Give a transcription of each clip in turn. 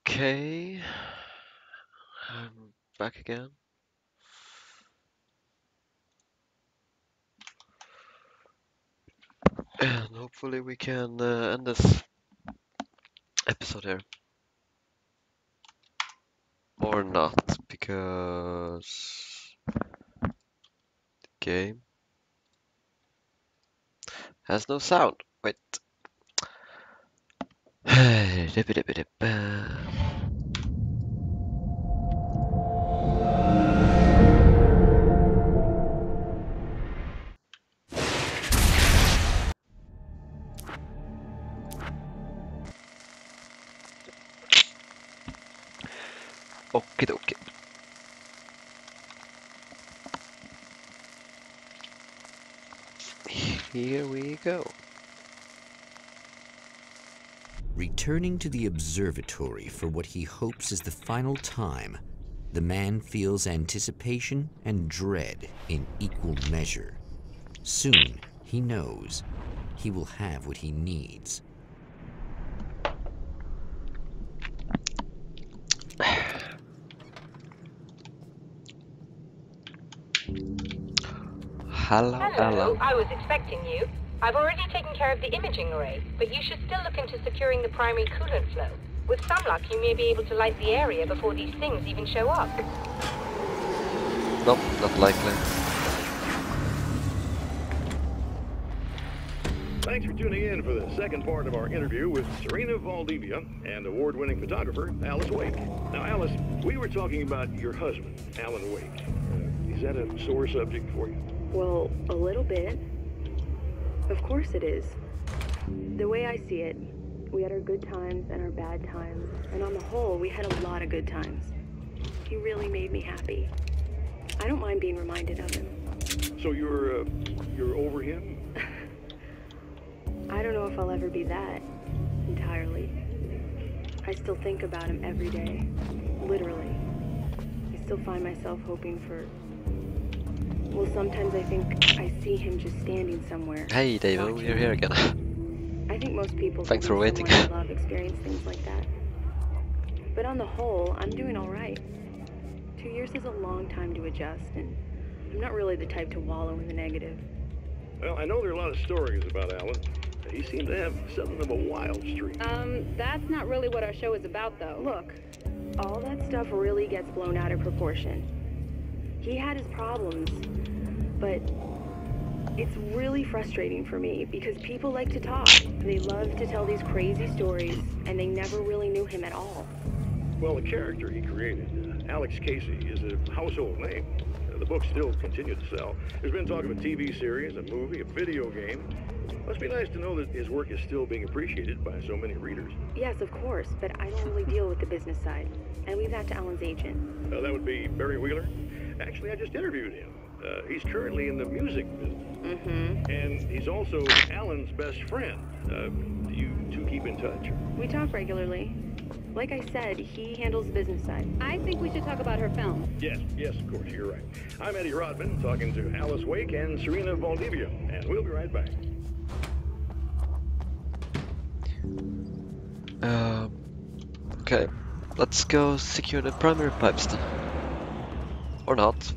Okay, I'm back again. And hopefully we can end this episode here. Or not, because the game has no sound. Wait. Okie dokie. Here we go. Returning to the observatory for what he hopes is the final time, the man feels anticipation and dread in equal measure. Soon, he knows, he will have what he needs. Hello, Ella. I was expecting you. I've already taken care of the imaging array, but you should still look into securing the primary coolant flow. With some luck, you may be able to light the area before these things even show up. Nope, not likely. Thanks for tuning in for the second part of our interview with Serena Valdivia and award-winning photographer Alice Wake. Now, Alice, we were talking about your husband, Alan Wake. Is that a sore subject for you? Well, a little bit. Of course it is. The way I see it, we had our good times and our bad times, and on the whole, we had a lot of good times. He really made me happy. I don't mind being reminded of him. So you're over him? I don't know if I'll ever be that, entirely. I still think about him every day, literally. I still find myself hoping for... Well, sometimes I think I see him just standing somewhere. Hey, Davo, you're here again. I think most people Thanks for waiting. I love experience things like that. But on the whole, I'm doing all right. 2 years is a long time to adjust, and I'm not really the type to wallow in the negative. Well, I know there are a lot of stories about Alan. He seemed to have something of a wild streak. That's not really what our show is about, though. Look, all that stuff really gets blown out of proportion. He had his problems, but it's really frustrating for me because people like to talk. They love to tell these crazy stories, and they never really knew him at all. Well, the character he created, Alex Casey, is a household name. The books still continue to sell. There's been talk of a TV series, a movie, a video game. Must be nice to know that his work is still being appreciated by so many readers. Yes, of course, but I don't really deal with the business side. I leave that to Alan's agent. That would be Barry Wheeler. Actually, I just interviewed him. He's currently in the music business. Mm-hmm. And he's also Alan's best friend. Do you two keep in touch? We talk regularly. Like I said, he handles the business side. I think we should talk about her film. Yes, of course, you're right. I'm Eddie Rodman, talking to Alice Wake and Serena Valdivia, and we'll be right back. Okay, let's go secure the primary pipes then. Or not.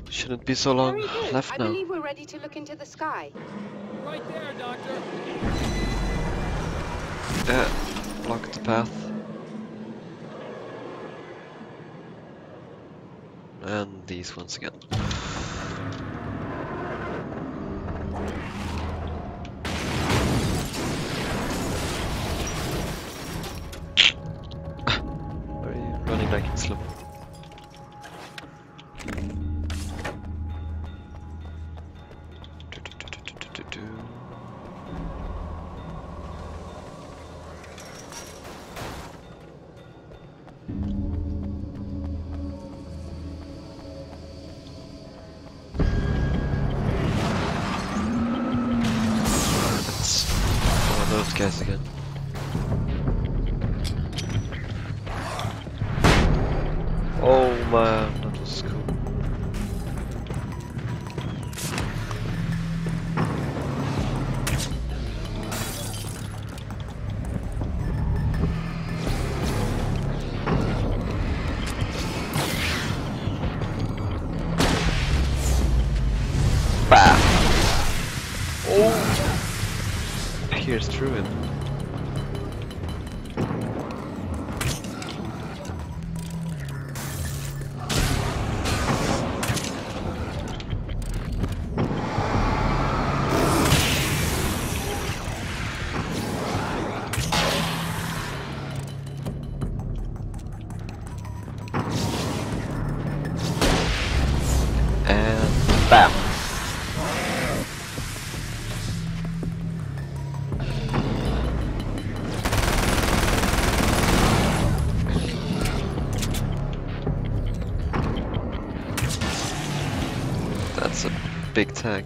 Shouldn't be so long left I now. believe we're ready to look into the sky. Right there, Doctor. Block the path. And these ones again. Why are you running back in slow? Those guys again. Oh man, that was cool. Bam! Oh! Pierced through him. And bam! That's a big tank.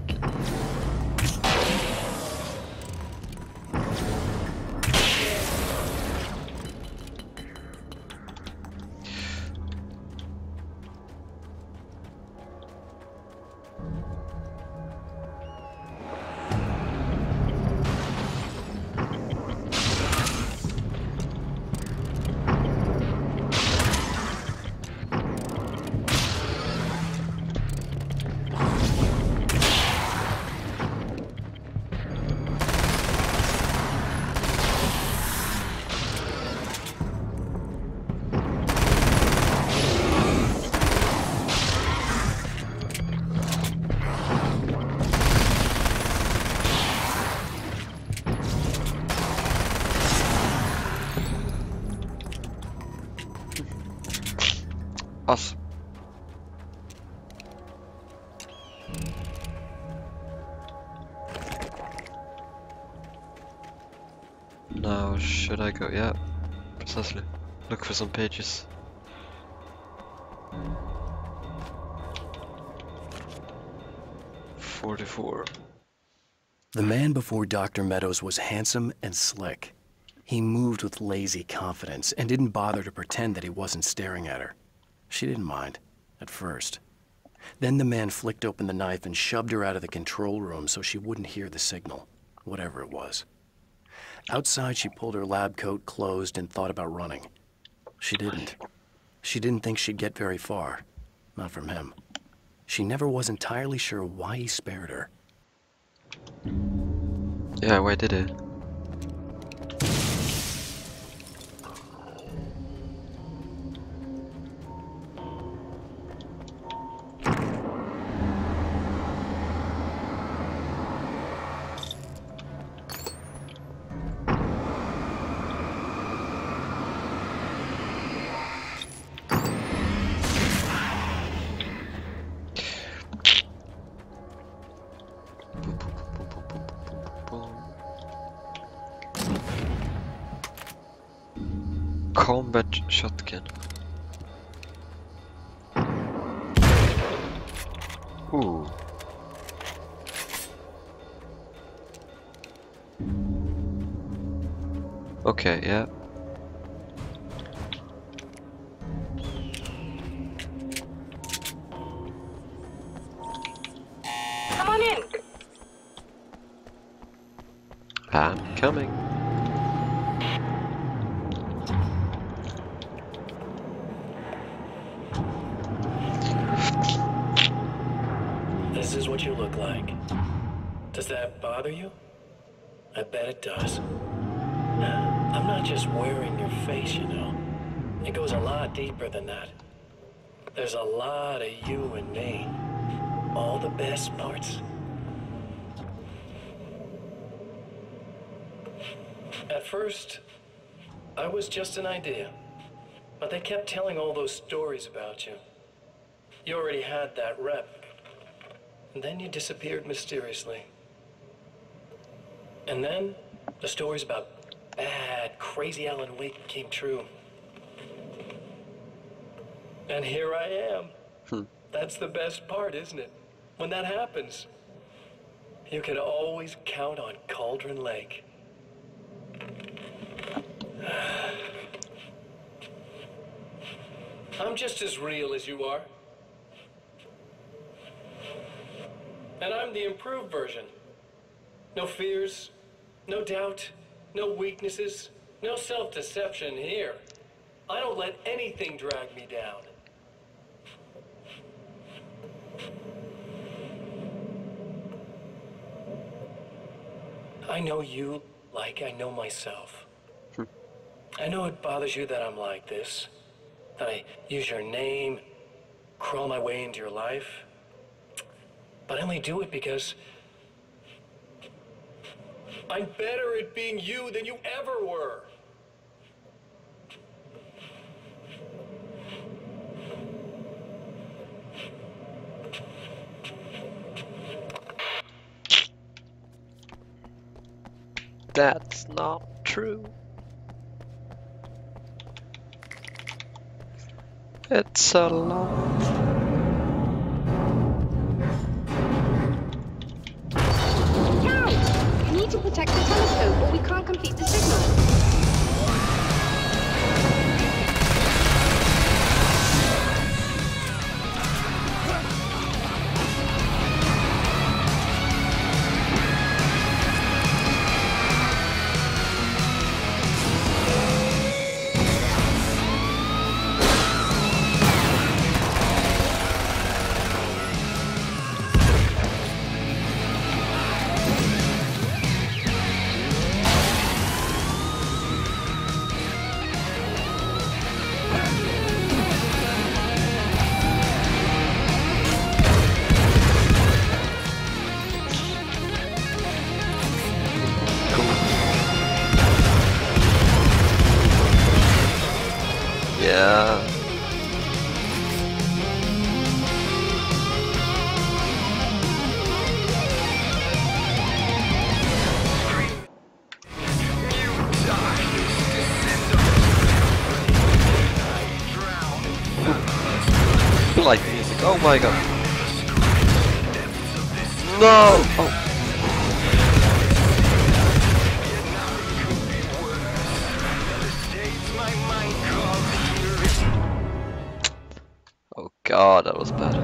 Awesome. Now, should I go? Yeah, precisely. Look for some pages. "44. The man before Dr. Meadows was handsome and slick. He moved with lazy confidence and didn't bother to pretend that he wasn't staring at her. She didn't mind, at first. Then the man flicked open the knife and shoved her out of the control room so she wouldn't hear the signal, whatever it was. Outside, she pulled her lab coat closed and thought about running. She didn't. She didn't think she'd get very far. Not from him. She never was entirely sure why he spared her. Yeah, why did it? Combat shotgun. Ooh. Okay, yeah. Come on in. I'm coming. This is what you look like. Does that bother you? I bet it does. I'm not just wearing your face, you know. It goes a lot deeper than that. There's a lot of you and me. All the best parts. first, I was just an idea. But they kept telling all those stories about you. You already had that rep. And then you disappeared mysteriously. And then, the stories about bad, crazy Alan Wake came true. And here I am. That's the best part, isn't it? When that happens, you can always count on Cauldron Lake. I'm just as real as you are. And I'm the improved version. No fears, no doubt, no weaknesses, no self-deception here. I don't let anything drag me down. I know you like I know myself. I know it bothers you that I'm like this. That I use your name, crawl my way into your life. But I only do it because I'm better at being you than you ever were. That's not true. It's a lie. Scout! You need to protect the telescope or we can't complete the signal. Yeah. Like music. Oh my god. No! Oh. Oh god, that was bad.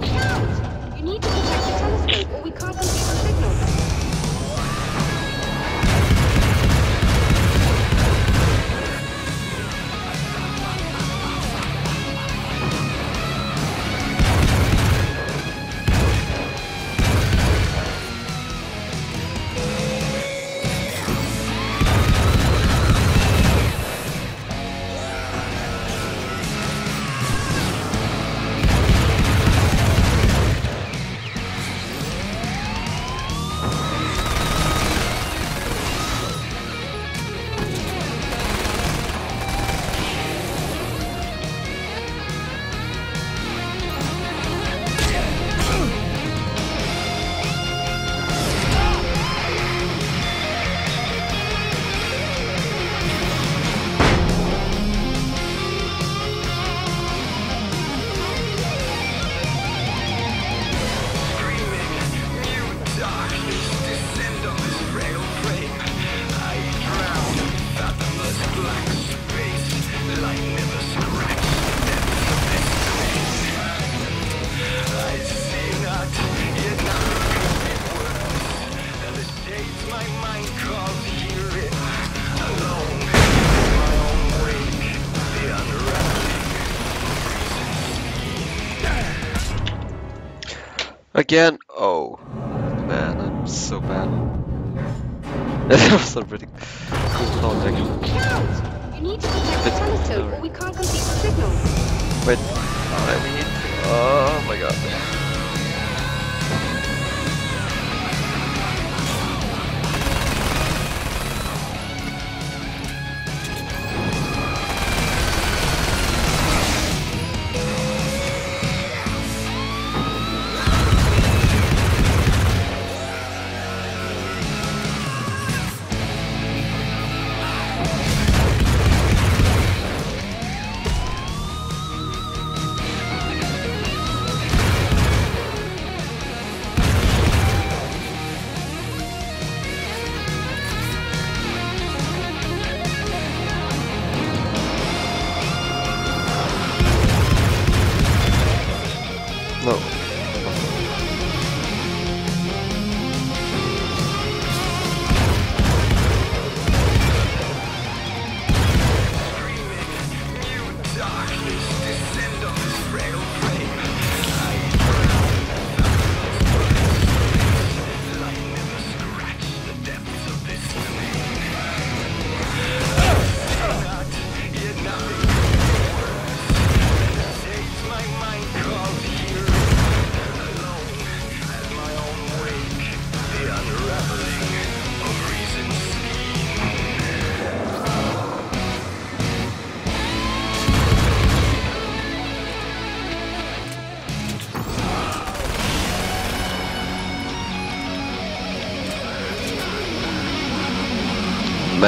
Scout! You need to protect the telescope or we can't complete the signal. Again? Oh man, I'm so bad. That was a pretty cool thought actually. Scout! You need to protect the telescope or we can't complete the signal. Wait, I need... Oh my god.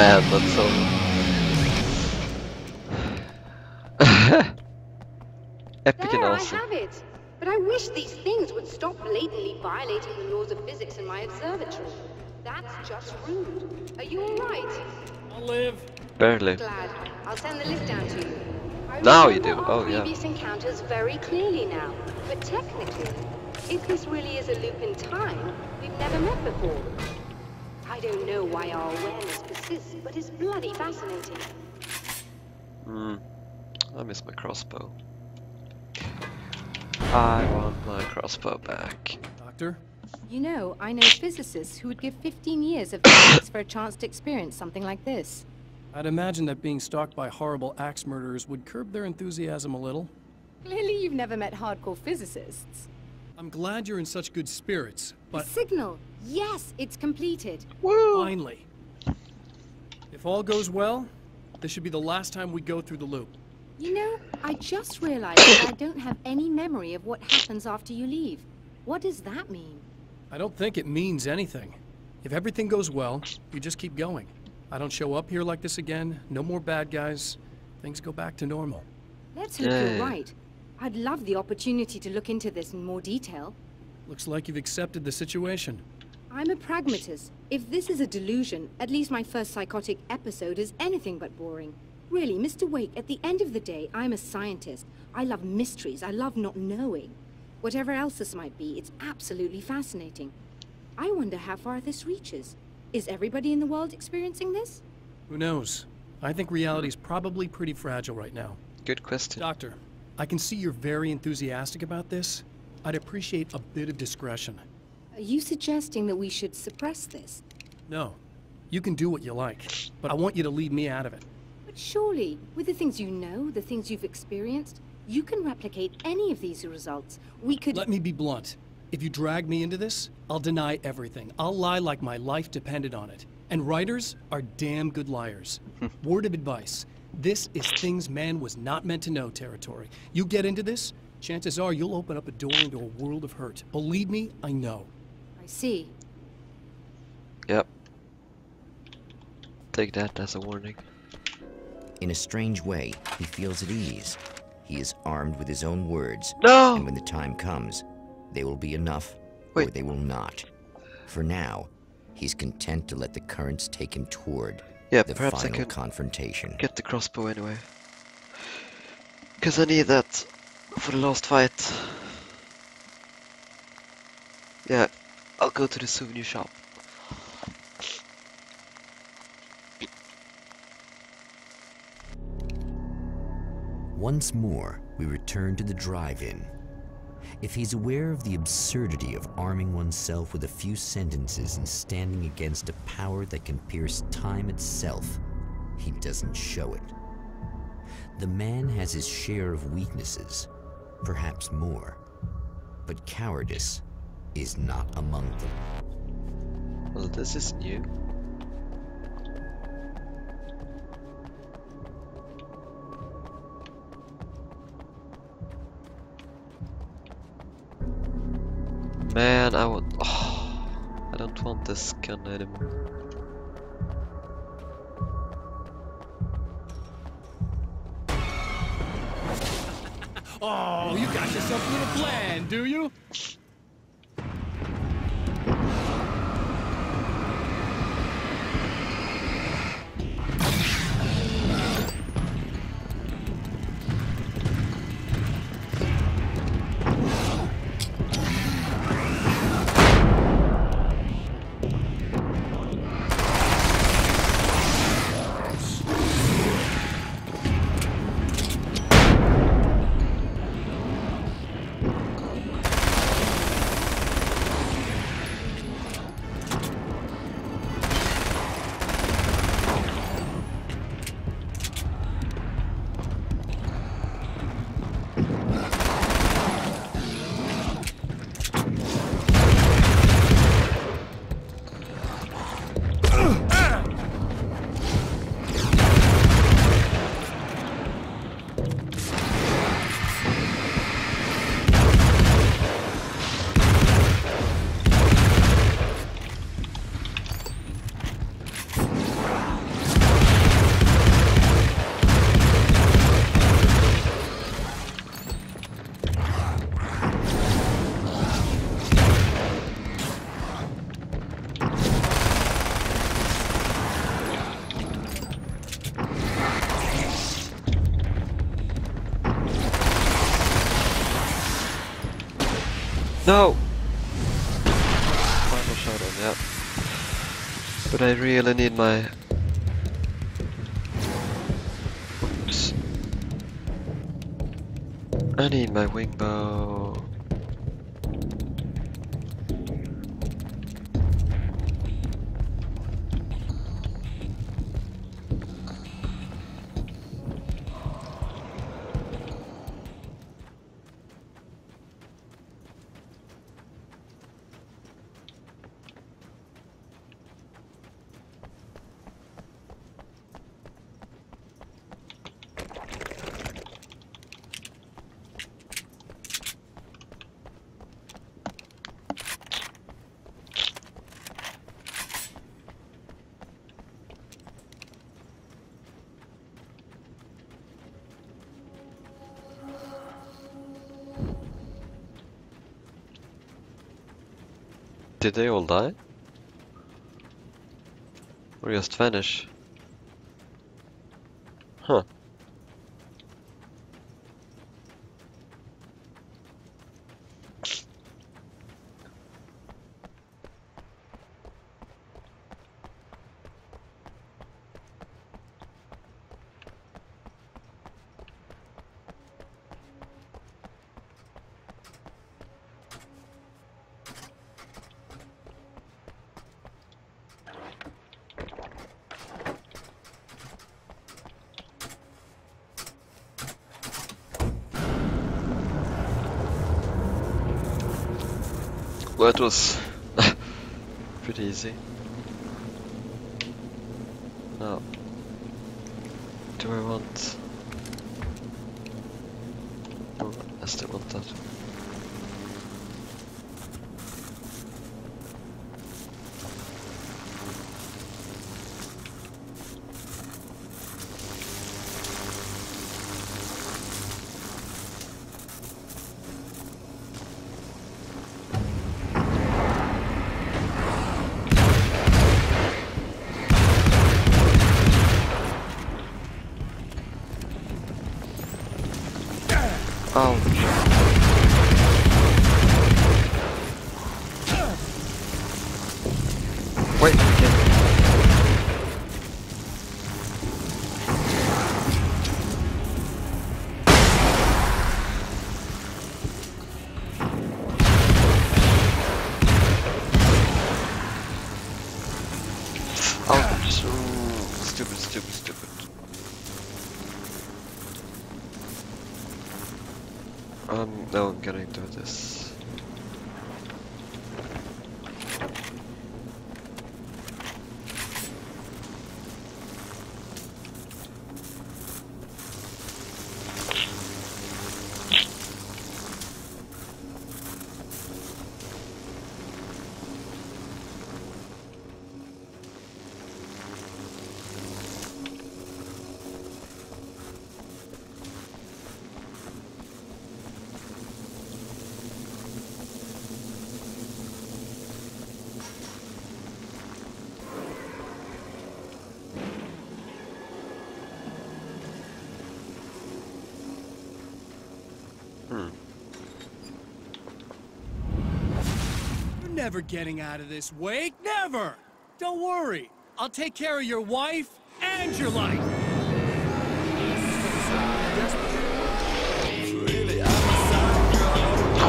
man, that's so... Epic and There, awesome. I have it. But I wish these things would stop blatantly violating the laws of physics in my observatory. That's just rude. Are you alright? I'll live. Barely. Glad. I'll send the list down to you. I Now you remember do. our Oh, yeah. previous encounters very clearly now. But technically, if this really is a loop in time, we've never met before. I don't know why our awareness persists, but it's bloody fascinating. I miss my crossbow. I want my crossbow back. Doctor? You know, I know physicists who would give 15 years of their lives for a chance to experience something like this. I'd imagine that being stalked by horrible axe murderers would curb their enthusiasm a little. Clearly you've never met hardcore physicists. I'm glad you're in such good spirits, but The signal! Yes, it's completed. finally. If all goes well, this should be the last time we go through the loop. You know, I just realized that I don't have any memory of what happens after you leave. What does that mean? I don't think it means anything. If everything goes well, you just keep going. I don't show up here like this again, no more bad guys. Things go back to normal. Let's hope Yay. you're right. I'd love the opportunity to look into this in more detail. Looks like you've accepted the situation. I'm a pragmatist. If this is a delusion, at least my first psychotic episode is anything but boring. Really, Mr. Wake, at the end of the day, I'm a scientist. I love mysteries. I love not knowing. Whatever else this might be, it's absolutely fascinating. I wonder how far this reaches. Is everybody in the world experiencing this? Who knows? I think reality's probably pretty fragile right now. Good question. Doctor, I can see you're very enthusiastic about this. I'd appreciate a bit of discretion. Are you suggesting that we should suppress this? No, you can do what you like, but I want you to leave me out of it. But surely, with the things you know, the things you've experienced, you can replicate any of these results. We could... Let me be blunt. If you drag me into this, I'll deny everything. I'll lie like my life depended on it. And writers are damn good liars. Word of advice. This is things man was not meant to know territory. You get into this, chances are you'll open up a door into a world of hurt. Believe me, I know. I see. Yep. Take that as a warning. In a strange way, he feels at ease. He is armed with his own words, No! and when the time comes, they will be enough, or Wait. they will not. For now, he's content to let the currents take him toward Yeah, the perhaps I final could confrontation. get the crossbow anyway. Because I need that for the last fight. Yeah, I'll go to the souvenir shop. Once more, we return to the drive-in. If he's aware of the absurdity of arming oneself with a few sentences and standing against a power that can pierce time itself, he doesn't show it. The man has his share of weaknesses, perhaps more, but cowardice is not among them. Well, this is new. Man, I would. Oh, I don't want this gun anymore. Oh, you got yourself a little plan, do you? No! Final showdown, yeah. But I really need my... Oops. I need my wing bow. Did they all die? Or just vanish? Huh. Well, it was pretty easy. Now, do I want... Oh, I still want that. Ouch. Wait, again. Ouch. Ooh, stupid, stupid, stupid. No, I'm gonna do this. You're never getting out of this wake. Never! Don't worry. I'll take care of your wife and your life.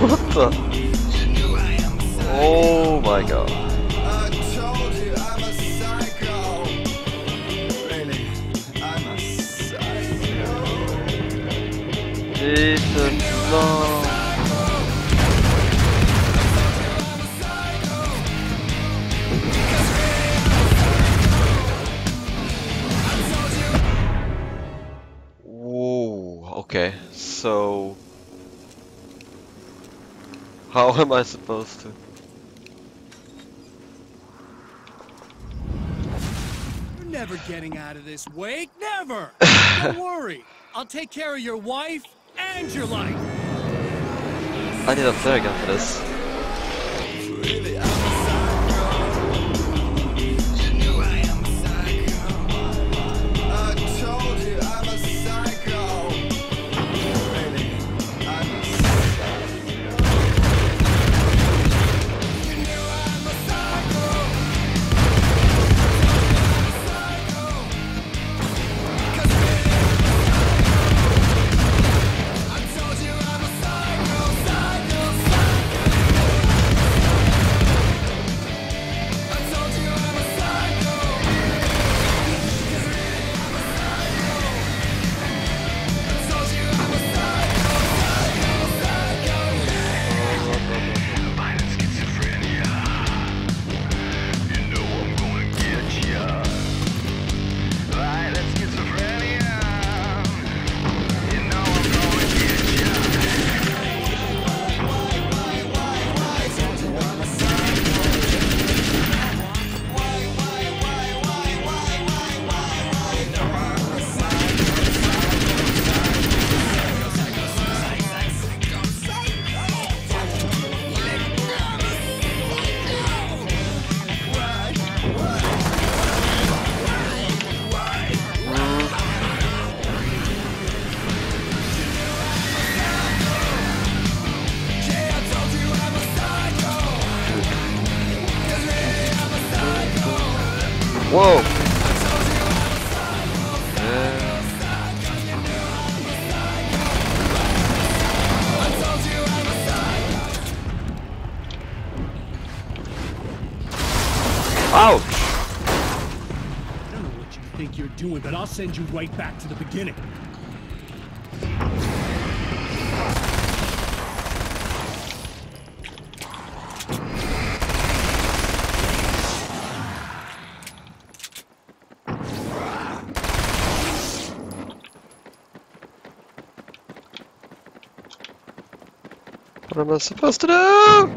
What the? Oh my god. Jesus, no. Whoa, okay, so how am I supposed to? You're never getting out of this wake. Never! Don't worry. I'll take care of your wife and your life. I need a flare gun for this. Whoa! Ouch! I don't know what you think you're doing, but I'll send you right back to the beginning. What am I supposed to do?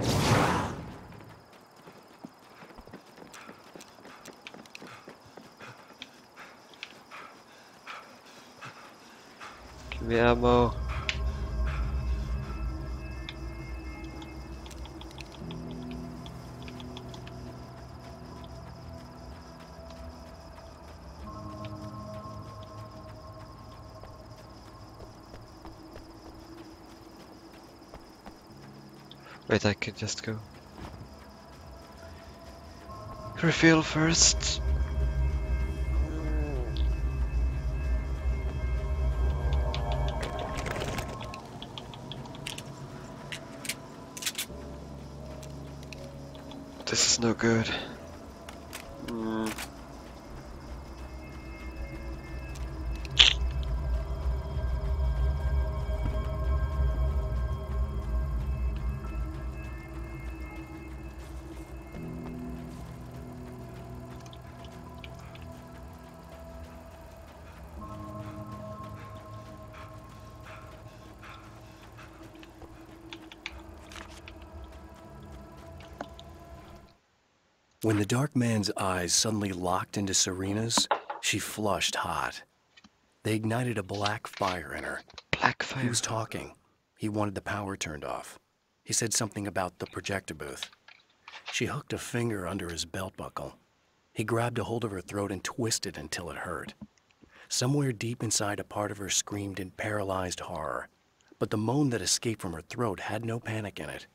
Give me ammo. Wait, I could just go. Refill first. This is no good. When the dark man's eyes suddenly locked into Serena's, she flushed hot. They ignited a black fire in her. Black He fire. was talking. He wanted the power turned off. He said something about the projector booth. She hooked a finger under his belt buckle. He grabbed a hold of her throat and twisted until it hurt. Somewhere deep inside, a part of her screamed in paralyzed horror. But the moan that escaped from her throat had no panic in it.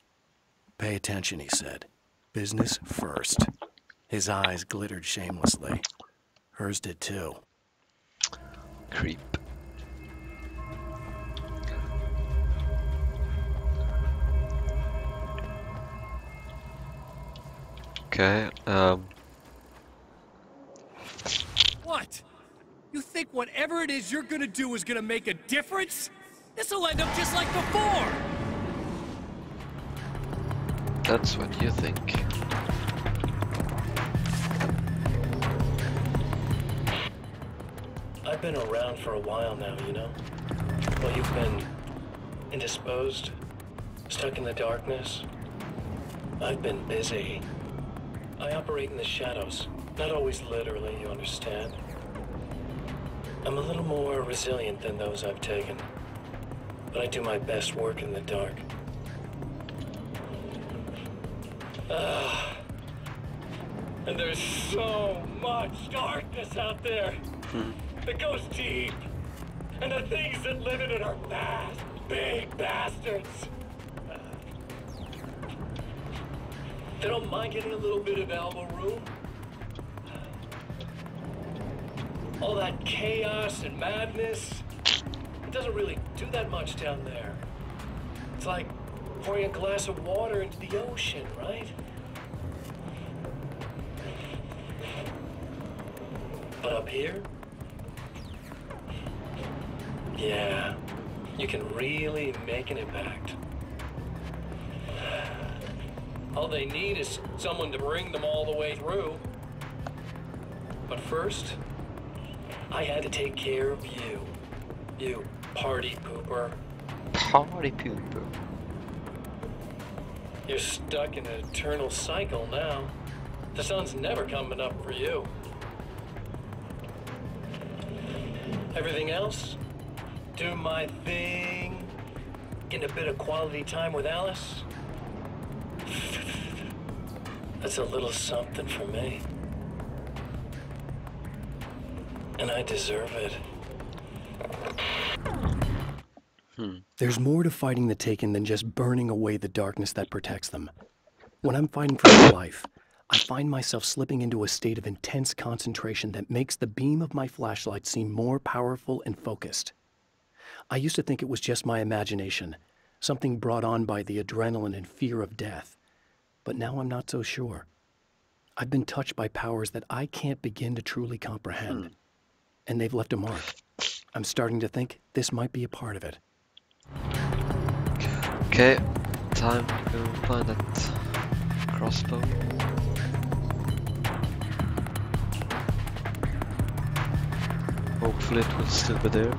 "Pay attention," he said. "Business first." His eyes glittered shamelessly. Hers did too. Creep. Okay, What? You think whatever it is you're gonna do is gonna make a difference? This'll end up just like before! that's what you think. I've been around for a while now, you know? Well, you've been indisposed, stuck in the darkness. I've been busy. I operate in the shadows. Not always literally, you understand? I'm a little more resilient than those I've taken. But I do my best work in the dark. And there's so much darkness out there. It goes deep. And the things that live in it are bad, big bastards. They don't mind getting a little bit of elbow room. All that chaos and madness, it doesn't really do that much down there. It's like pouring a glass of water into the ocean, right? But up here, yeah, you can really make an impact. All they need is someone to bring them all the way through. But first, I had to take care of you. You party pooper. Party pooper. You're stuck in an eternal cycle now. The sun's never coming up for you. Everything else? Do my thing. Getting a bit of quality time with Alice. That's a little something for me. And I deserve it. There's more to fighting the Taken than just burning away the darkness that protects them. When I'm fighting for my life, I find myself slipping into a state of intense concentration that makes the beam of my flashlight seem more powerful and focused. I used to think it was just my imagination, something brought on by the adrenaline and fear of death. But now I'm not so sure. I've been touched by powers that I can't begin to truly comprehend. And they've left a mark. I'm starting to think this might be a part of it. Okay, time to go find that crossbow. Hopefully it will still be there.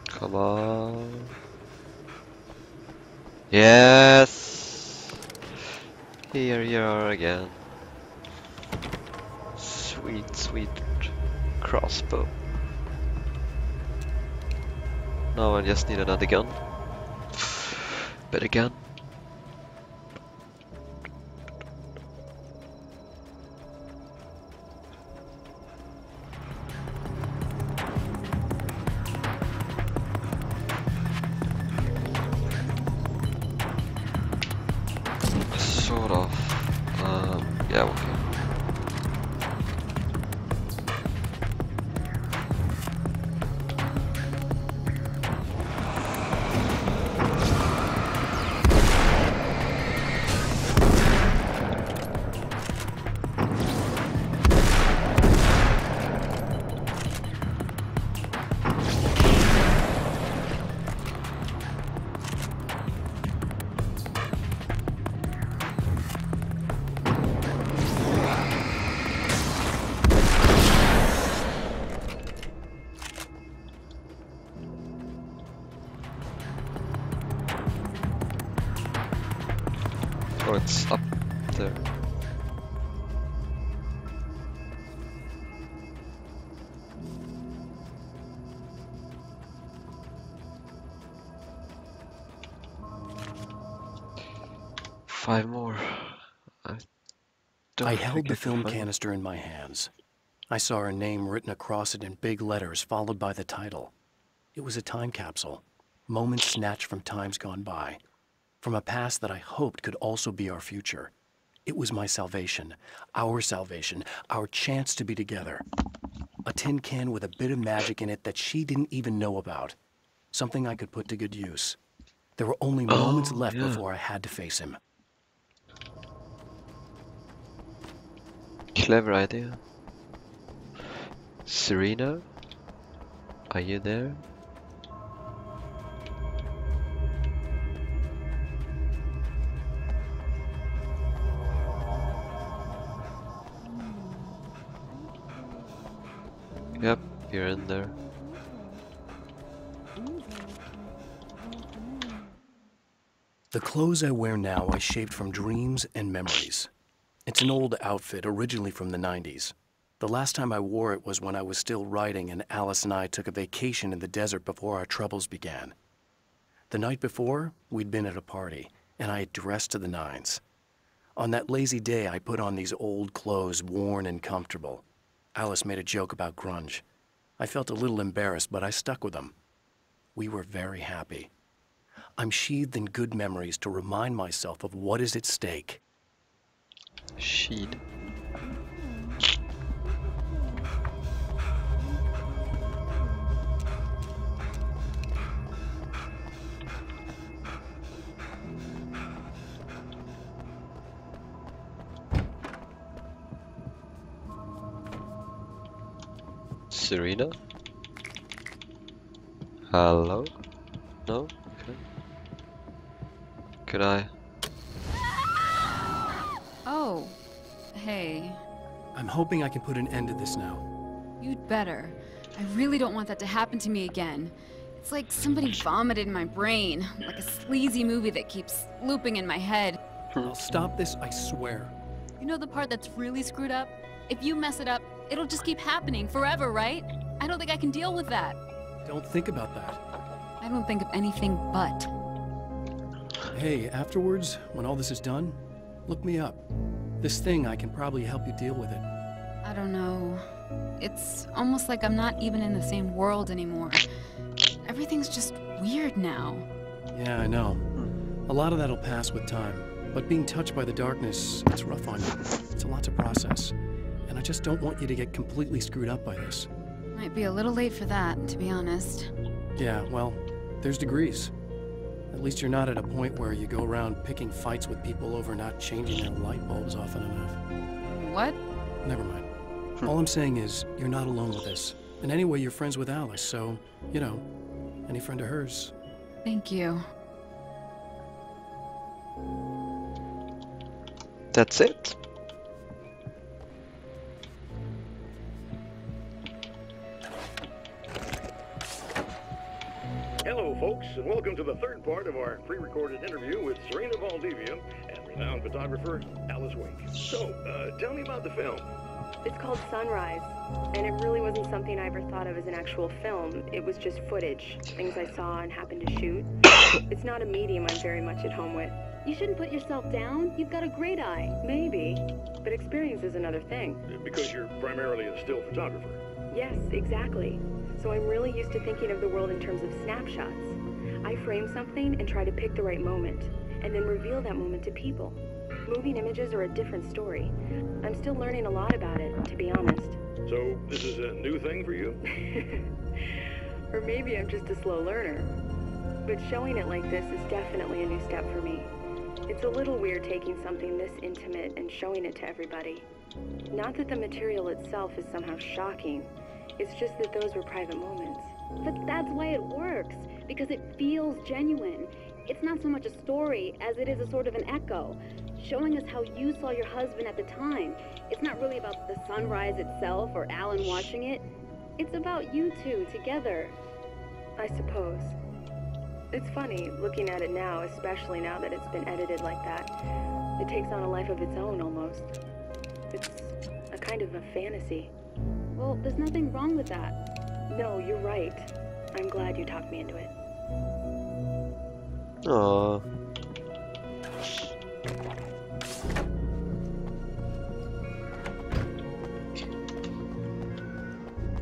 Come on. Yes! Here you are again. Sweet, sweet crossbow. Now I just need another gun. Better gun. Sort of. Yeah, okay. Oh, it's up there. Five more. I held the film canister in my hands. I saw her name written across it in big letters, followed by the title. It was a time capsule, moments snatched from times gone by, from a past that I hoped could also be our future. It was my salvation, our chance to be together. A tin can with a bit of magic in it that she didn't even know about. Something I could put to good use. There were only moments left before I had to face him. Clever idea. Serena? Are you there? Yep, you're in there. The clothes I wear now I shaped from dreams and memories. It's an old outfit, originally from the 90s. The last time I wore it was when I was still writing and Alice and I took a vacation in the desert before our troubles began. The night before, we'd been at a party, and I had dressed to the nines. On that lazy day, I put on these old clothes, worn and comfortable. Alice made a joke about grunge. I felt a little embarrassed, but I stuck with them. We were very happy. I'm sheathed in good memories to remind myself of what is at stake. Sheed. Serena? Hello? No? Okay. Could I? Oh, hey. I'm hoping I can put an end to this now. You'd better. I really don't want that to happen to me again. It's like somebody vomited in my brain, like a sleazy movie that keeps looping in my head. I'll stop this, I swear. You know the part that's really screwed up? If you mess it up, it'll just keep happening forever, right? I don't think I can deal with that. Don't think about that. I don't think of anything but. Hey, afterwards, when all this is done, Look me up. This thing, I can probably help you deal with it. I don't know. It's almost like I'm not even in the same world anymore. Everything's just weird now. Yeah, I know. A lot of that'll pass with time. But being touched by the darkness, it's rough on you. It's a lot to process. And I just don't want you to get completely screwed up by this. Might be a little late for that, to be honest. Yeah, well, there's degrees. At least you're not at a point where you go around picking fights with people over not changing their light bulbs often enough. What? Never mind. All I'm saying is, you're not alone with this. And anyway, you're friends with Alice, so, you know, any friend of hers. Thank you. That's it. Hello, folks, and welcome to the third part of our pre-recorded interview with Serena Valdivia and renowned photographer Alice Wake. So, tell me about the film. It's called Sunrise, and it really wasn't something I ever thought of as an actual film. It was just footage, things I saw and happened to shoot. It's not a medium I'm very much at home with. You shouldn't put yourself down. You've got a great eye. Maybe, but experience is another thing. Because you're primarily a still photographer. Yes, exactly. So I'm really used to thinking of the world in terms of snapshots. I frame something and try to pick the right moment, and then reveal that moment to people. Moving images are a different story. I'm still learning a lot about it, to be honest. So, this is a new thing for you? Or maybe I'm just a slow learner. But showing it like this is definitely a new step for me. It's a little weird taking something this intimate and showing it to everybody. Not that the material itself is somehow shocking. It's just that those were private moments. But that's why it works, because it feels genuine. It's not so much a story as it is a sort of an echo, showing us how you saw your husband at the time. It's not really about the sunrise itself or Alan watching it. It's about you two together. I suppose. It's funny, looking at it now, especially now that it's been edited like that. It takes on a life of its own, almost. It's a kind of a fantasy. Well, there's nothing wrong with that. No, you're right. I'm glad you talked me into it. Aww.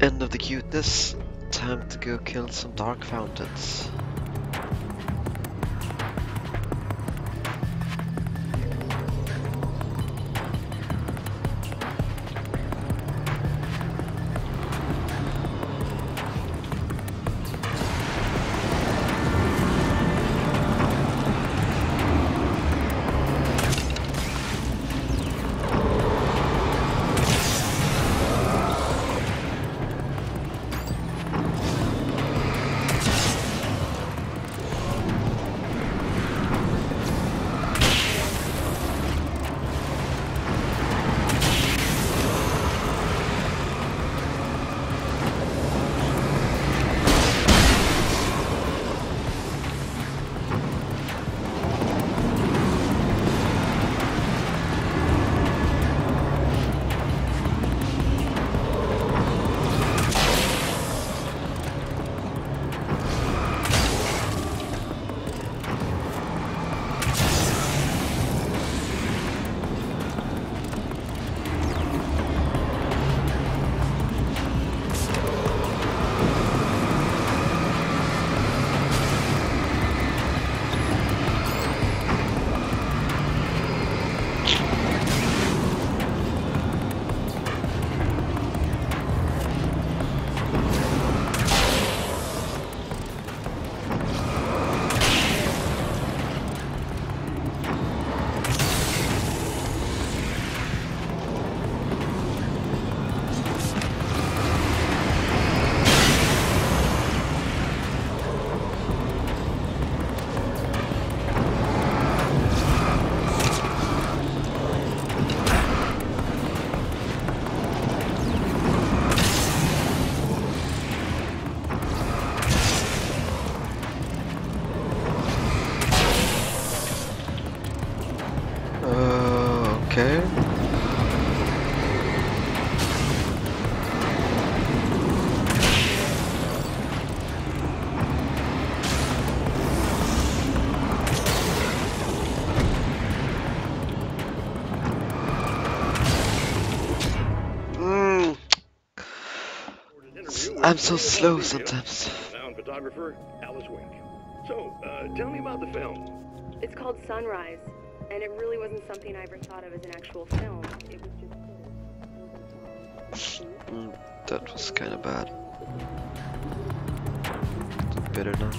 End of the cuteness. Time to go kill some dark fountains. Okay. I'm so slow sometimes. Renowned photographer Alice Wink. So, tell me about the film. It's called Sunrise, and it really wasn't something I ever thought of as an actual film. It was just... That was kind of bad. Better now.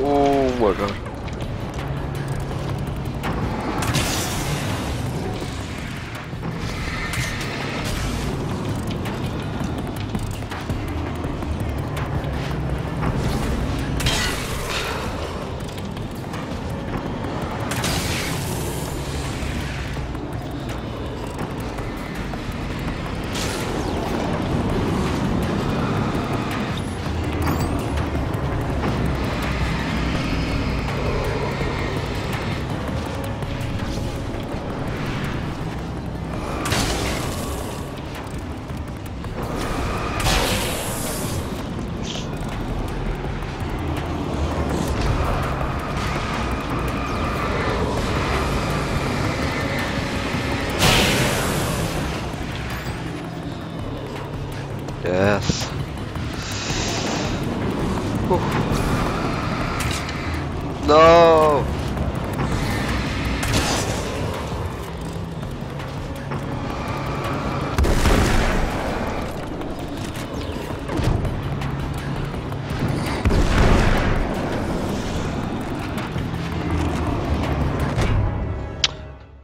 Oh my god. Yes. Whew. No.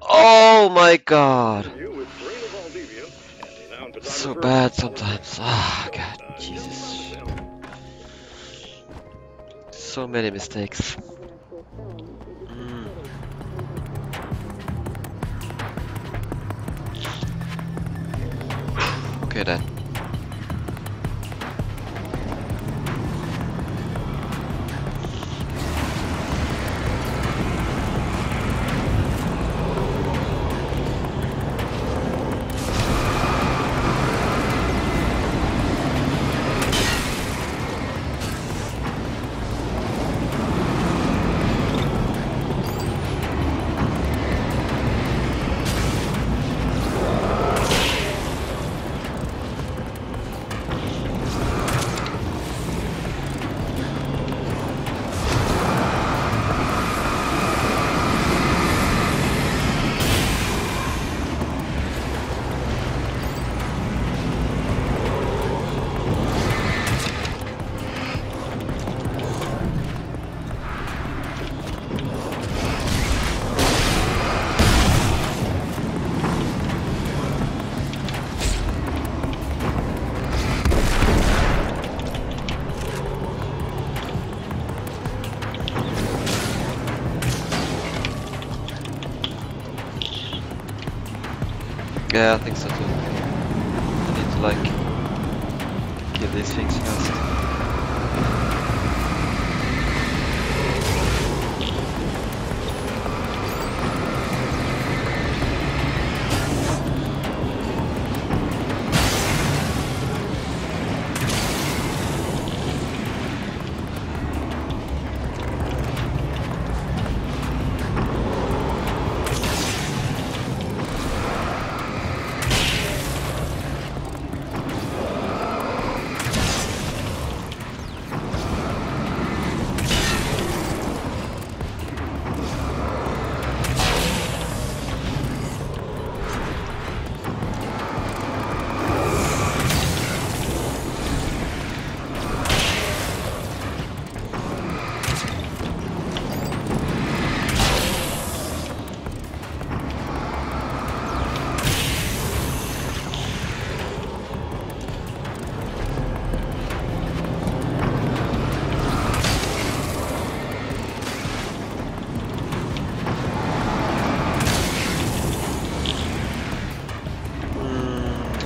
Oh my god. So bad sometimes. Ah, god, Jesus. So many mistakes. Okay then. Yeah, I think so too. I need to like kill these things fast.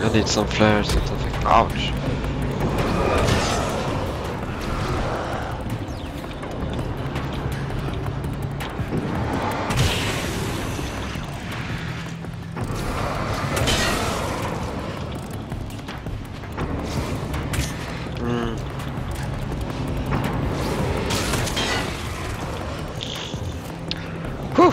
I need some flares or something. Ouch! Whew!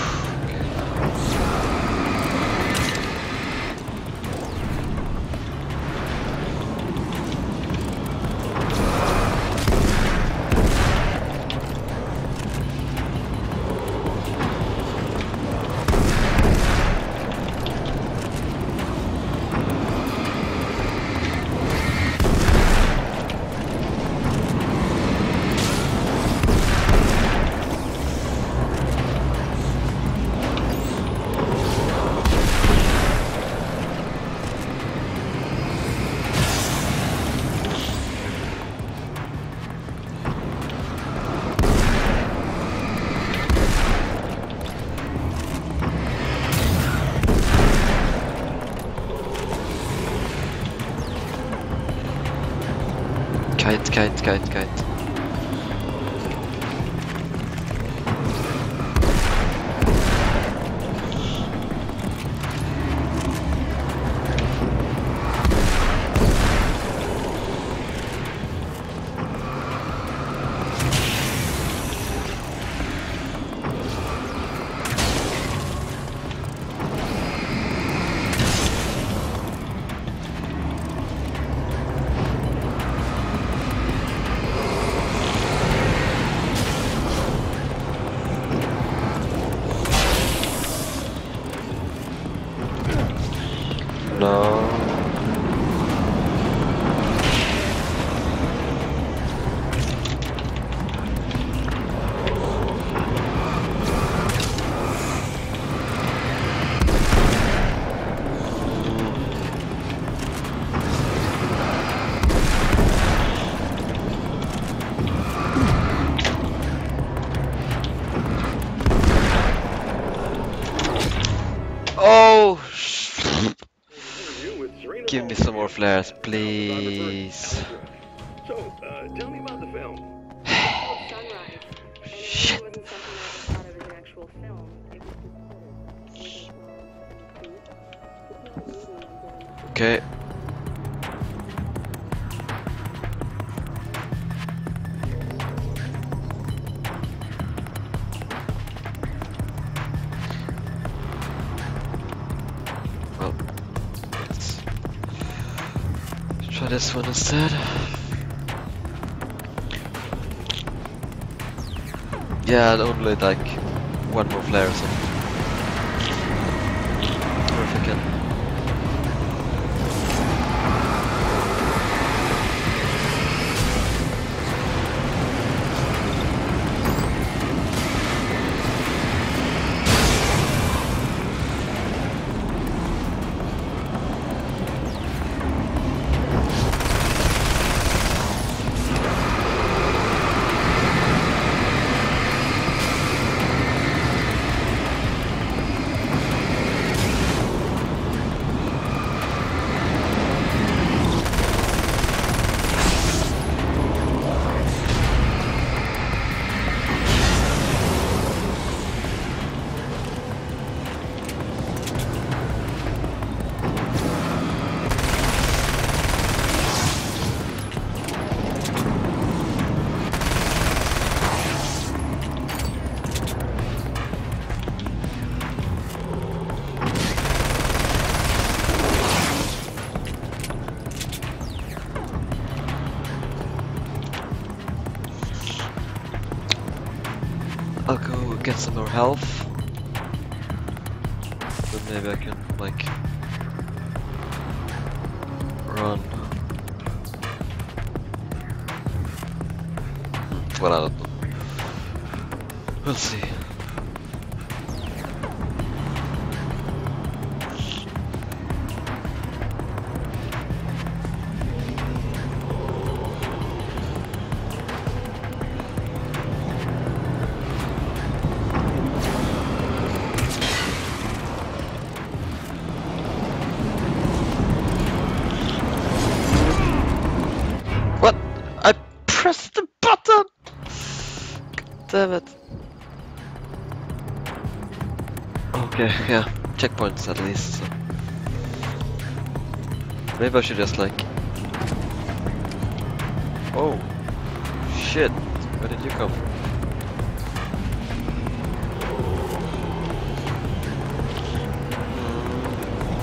Kite. No. Oh! Give me some more flares, please. So, tell me about the film. Sunrise. Shit. It wasn't something I ever thought of as an actual film. It was Okay. Well, let's try this one instead. Yeah, and only like one more flare or something. Or if I can. get some more health. Then maybe I can, like, run. Well, I don't know. We'll see. What? I pressed the button! God damn it. Okay, yeah. Checkpoints at least. So. Maybe I should just like... Oh. Shit. Where did you come from?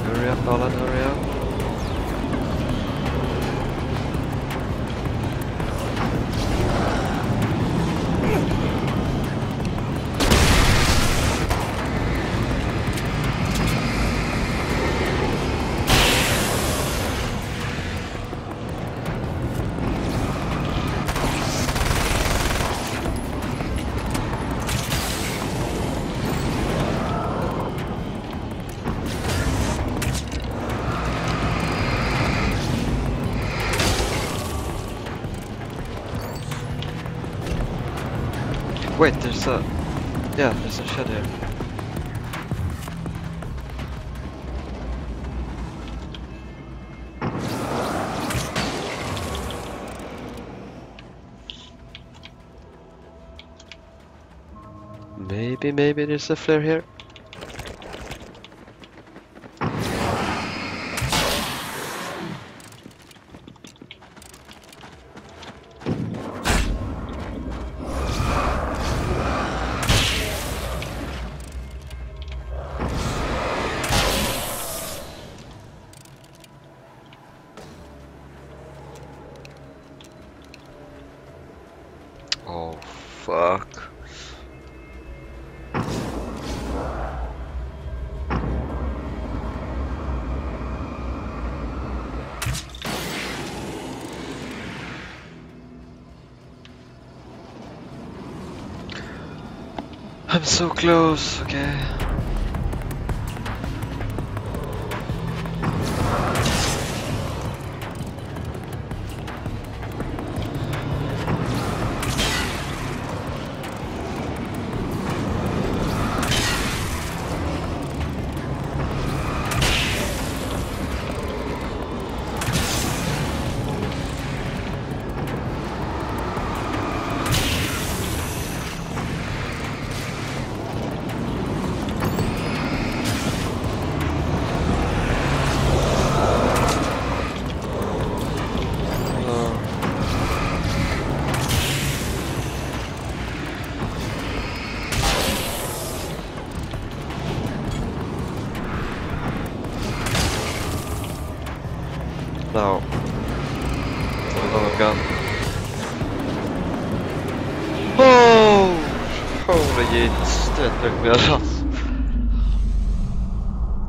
Hurry up, Alan, hurry up. Wait, there's a... Yeah, there's a shed here. Maybe there's a flare here. Oh, fuck. I'm so close, okay. No. Oh, gun. Oh! Holy Jesus, that took me a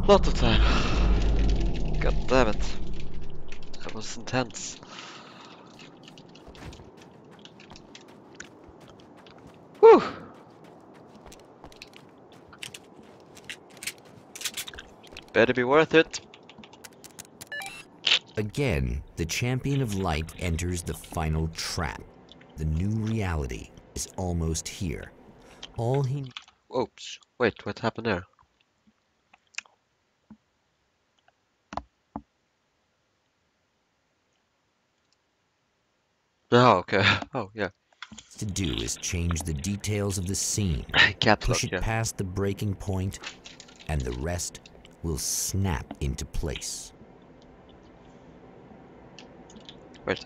lot of time. God damn it. That was intense. Whew! Better be worth it. Again, the champion of light enters the final trap. The new reality is almost here. All he... Oops. Wait, what happened there? Oh, okay. Oh, yeah. to do is change the details of the scene, push it past the breaking point, and the rest will snap into place. Wait,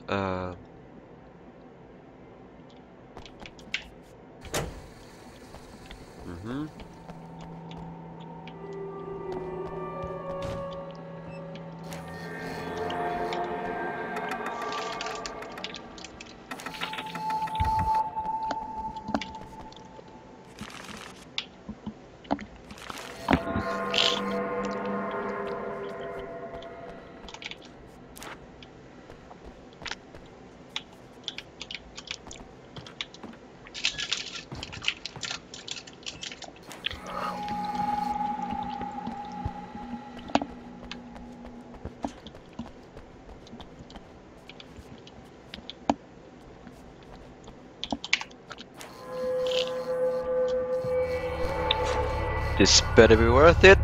This better be worth it.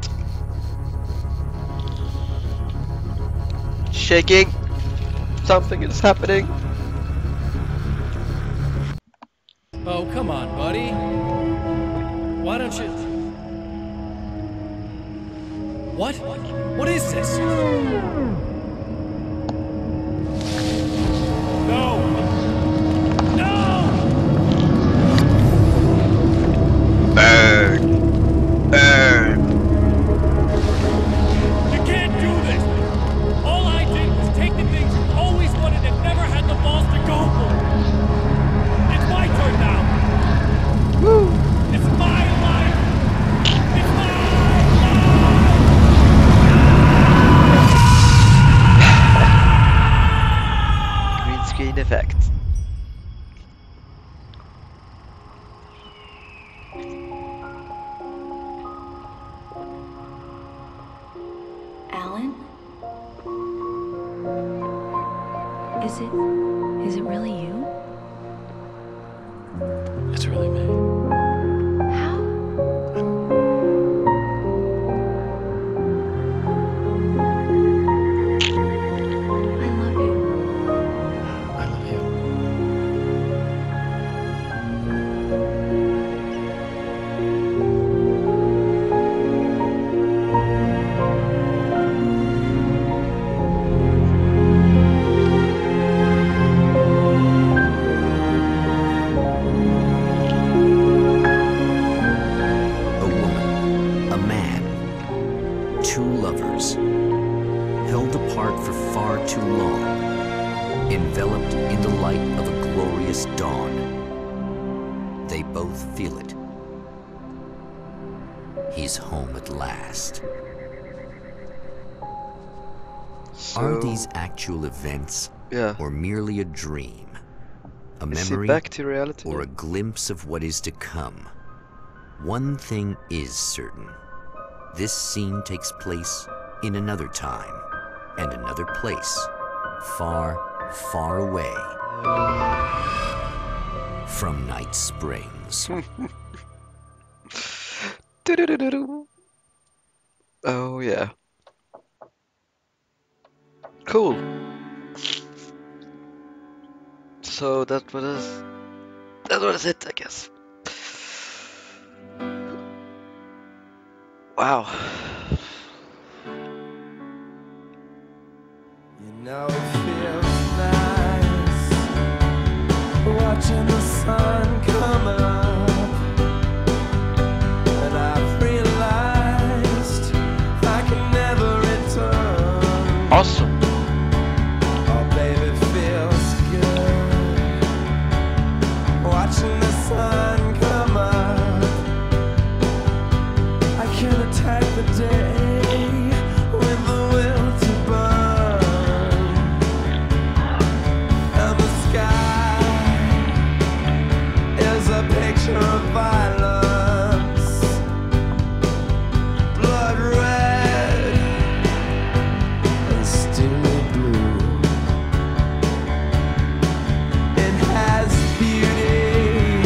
Shaking. Something is happening. Oh, come on, buddy. Why don't you... What? What is this? No! No! Burn! Burn! You can't do this! All I did was take the things you always wanted and never had the balls to go for! It's my turn now! Woo! It's my life! It's my life! Green screen effect. Alan? Is it really you? It's really me. How? I love you. I love you. A woman, a man, two lovers, held apart for far too long, enveloped in the light of a glorious dawn. They both feel it. He's home at last. Are these actual events, Yeah. or merely a dream? A Is memory, it back to reality? or a glimpse of what is to come? One thing is certain. This scene takes place in another time and another place, far, far away from Night Springs. Do-do-do-do-do. Oh yeah. Cool. So that was it, I guess. Wow. You know it feels nice watching the sun come up, and I've realized I can never return. Awesome. Oh baby, it feels good watching the sun come up. I can attack the day with the will to burn, and the sky is a picture of violence, blood red and steely blue. It has beauty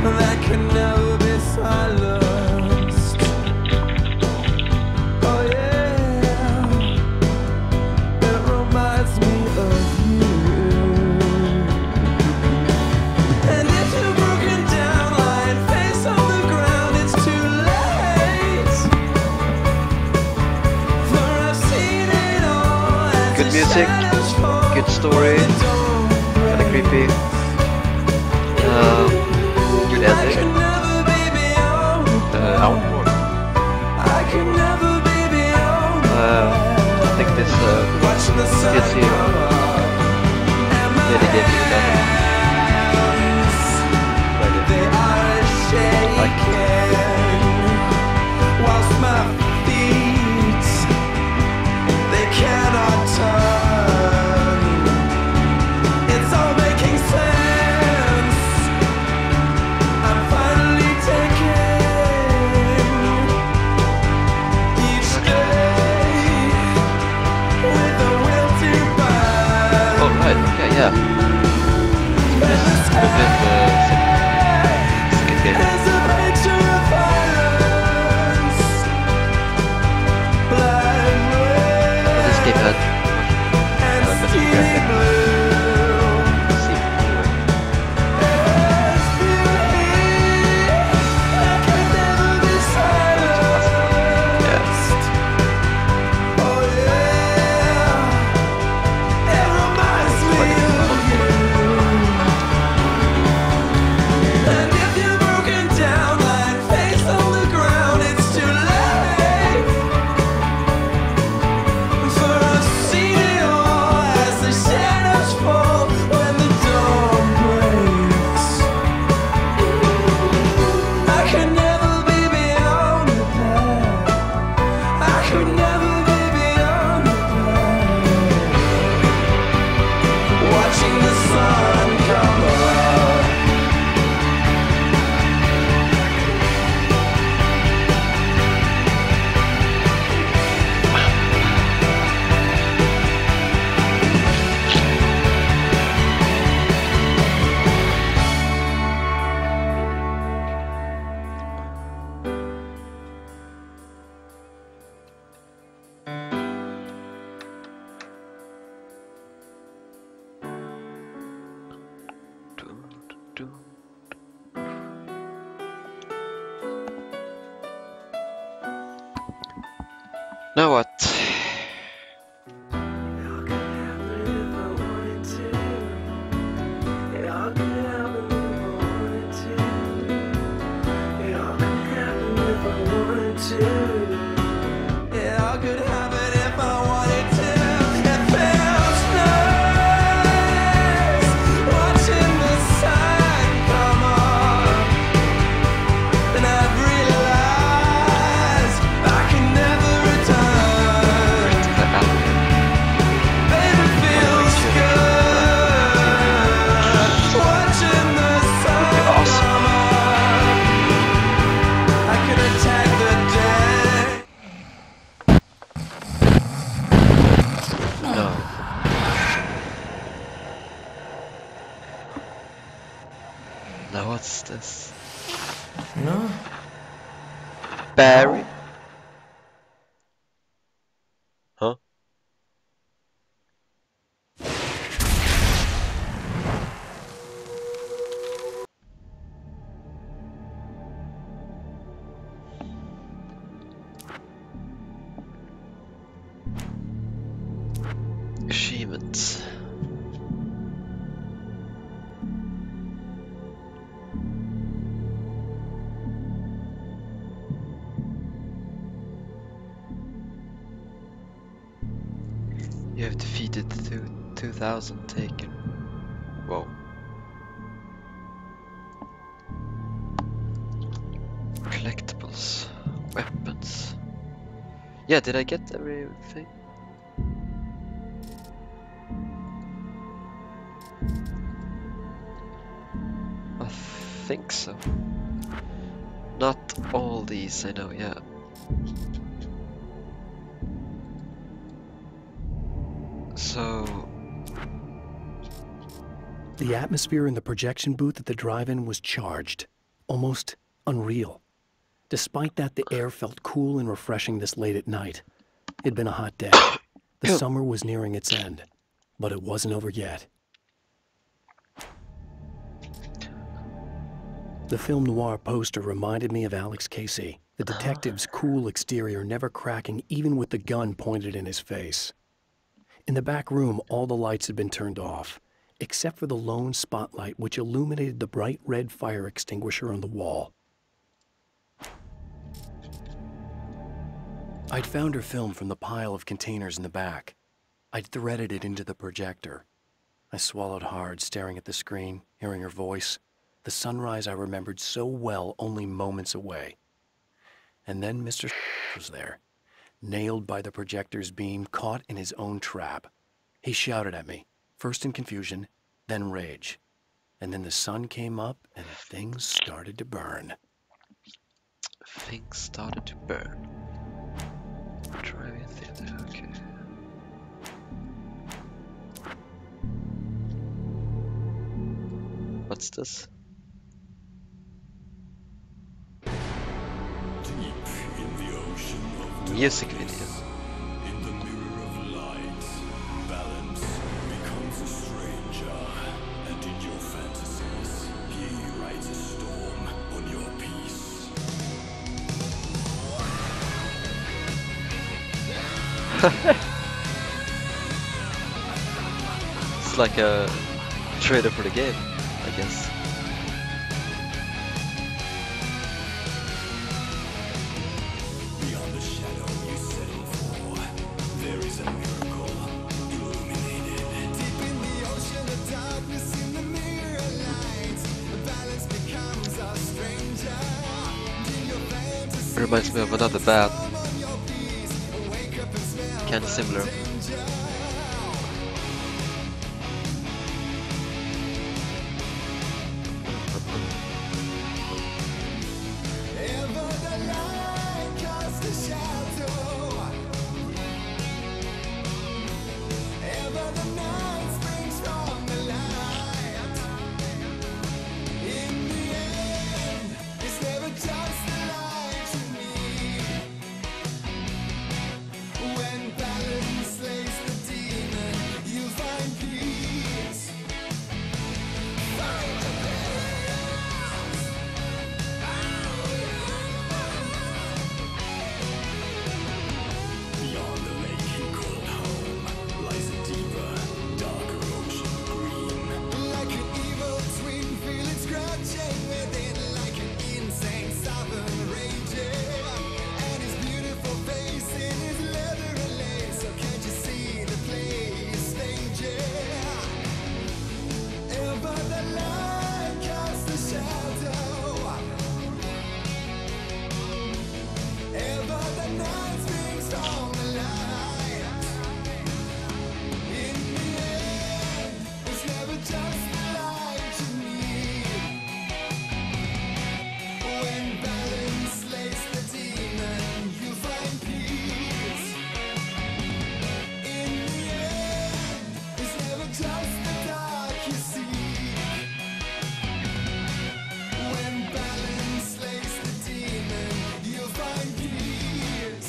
that can never be silenced. Oh yeah, it reminds me of you. And if you're broken down, lying face on the ground, it's too late. For I've seen it all as Good the music, shadows fall, good story, the dawn kinda creepy. Good I ending. can never be beyond. Outward. I can never be beyond. I think this Watching the sun gets you come up, and my really gave you that. hands, they are shaking, whilst my feet, they cannot turn. It's all making sense. I'm finally taking each day with the will to burn. Oh right, okay, yeah. This is a bit second game. There's a picture of violence, and steely blue. Now what? Now what's this? No. Barry? Huh? Achievements. You have defeated 2,000 taken. Whoa. Collectibles. Weapons. Yeah, did I get everything? I think so. Not all these, I know, yeah. So... The atmosphere in the projection booth at the drive-in was charged, almost unreal. Despite that, the air felt cool and refreshing this late at night. It'd been a hot day. The summer was nearing its end, but it wasn't over yet. The film noir poster reminded me of Alex Casey, the detective's cool exterior never cracking even with the gun pointed in his face. In the back room, all the lights had been turned off, except for the lone spotlight which illuminated the bright red fire extinguisher on the wall. I'd found her film from the pile of containers in the back. I'd threaded it into the projector. I swallowed hard, staring at the screen, hearing her voice, the sunrise I remembered so well only moments away. And then Mr. was there, nailed by the projector's beam, caught in his own trap. He shouted at me, first in confusion, then rage. And then the sun came up and things started to burn. Things started to burn. Drive-in theater, okay. What's this? Music video. In the mirror of light, It's like a trailer for the game, I guess. Reminds me of another band. Kinda similar.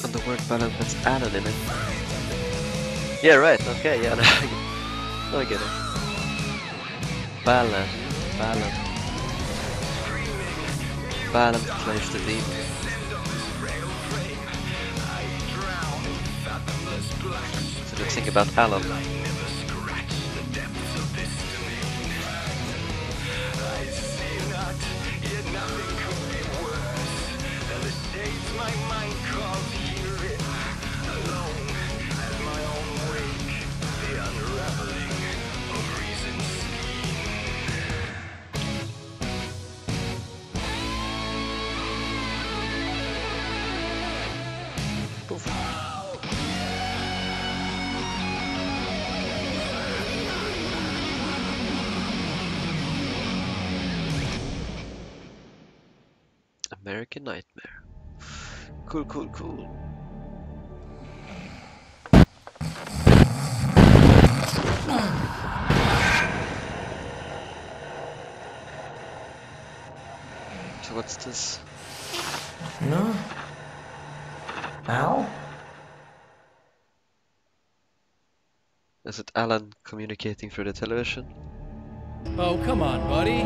And the word balance has Alan in it. Yeah, right, okay, yeah, no, I get it. Balance, balance. Balance plays the demon. So let's think about Alan. American Nightmare. Cool, cool, cool. So what's this? No? Al? Is it Alan communicating through the television? Oh, come on, buddy.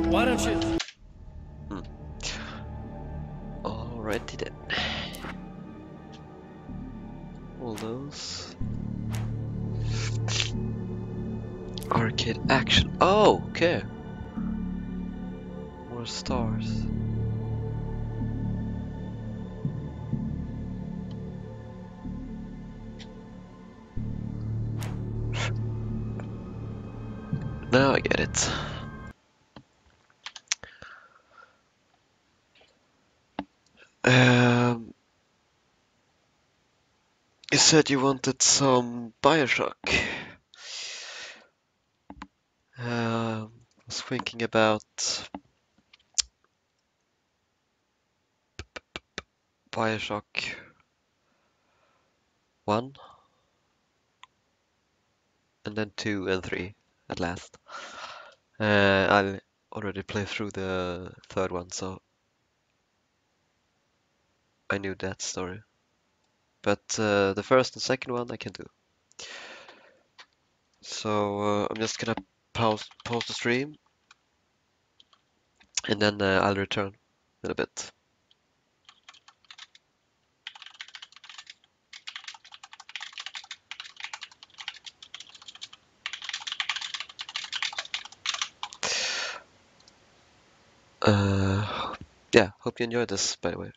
Why don't you... Alrighty then. All those. Arcade action. Oh, okay. More stars. Now I get it. You said you wanted some Bioshock. I was thinking about Bioshock 1 and then 2 and 3 at last. I already played through the third one, so I knew that story. But the first and second one I can do. So I'm just gonna pause the stream, and then I'll return in a bit. Yeah, hope you enjoyed this, by the way.